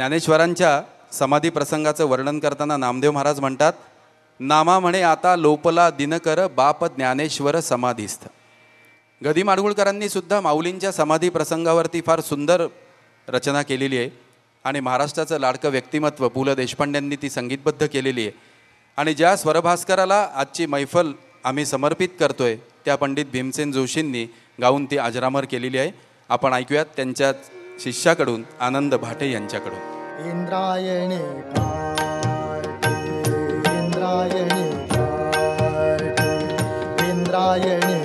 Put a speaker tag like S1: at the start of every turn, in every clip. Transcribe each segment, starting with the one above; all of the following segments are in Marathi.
S1: ज्ञानेश्वरांच्या समाधी प्रसंगाचं वर्णन करताना नामदेव महाराज म्हणतात, नामा म्हणे आता लोपला दिनकर बाप ज्ञानेश्वर समाधीस्थ. गदी माडगुळकरांनी सुद्धा माऊलींच्या समाधी प्रसंगावरती फार सुंदर रचना केलेली आहे आणि महाराष्ट्राचं लाडकं व्यक्तिमत्व पु ल देशपांड्यांनी ती संगीतबद्ध केलेली आहे. आणि ज्या स्वरभास्कराला आजची मैफल आम्ही समर्पित करतोय त्या पंडित भीमसेन जोशींनी गाऊन ती अजरामर केलेली आहे. आपण ऐकूयात त्यांच्या शिष्याकडून आनंद भाटे यांच्याकडून.
S2: इंद्रायणी इंद्रायणी इंद्रायणी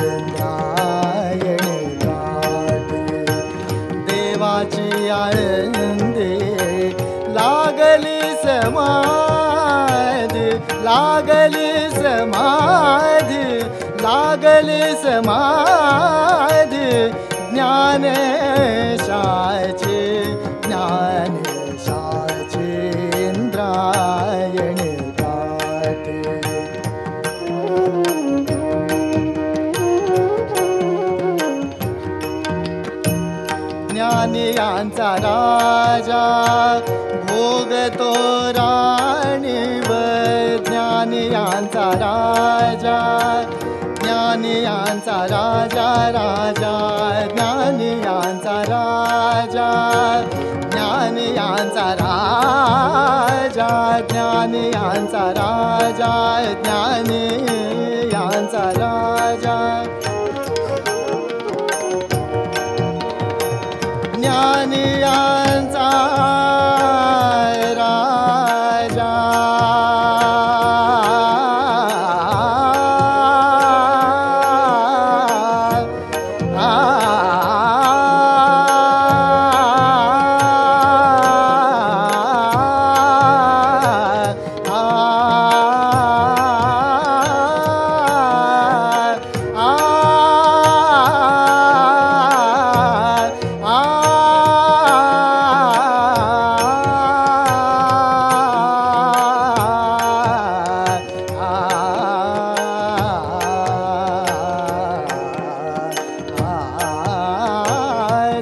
S2: इंद्रायणी देवाची आळंदी लागली समाधी लागली समाधी लागली समाधी ज्ञानेशाची ज्ञानेशाची इंद्रायणी गाठी. ज्ञानियांचा राजा भोगतो राणीवर ज्ञानियांचा राजा ज्ञानियांचा राजा राजा ज्ञानियांचा राजा ज्ञानियांचा राजा ज्ञानियांचा राजा ज्ञानियांचा राजा ज्ञानियांचा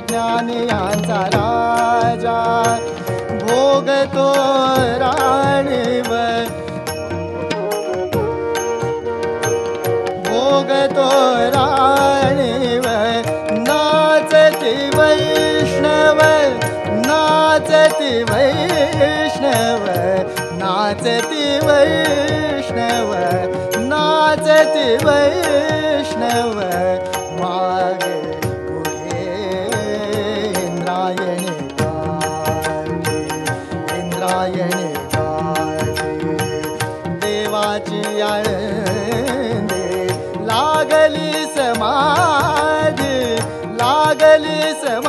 S2: ज्ञानियांचा राजा भोगतो राणीवर भोगतो राणीवर नाचती वैष्णव नाचती वैष्णव नाचती वैष्णव नाचती वैष्णव मागे इंद्रायणी गाठी देवाची आळंदी लागली समाधी लागली समाधी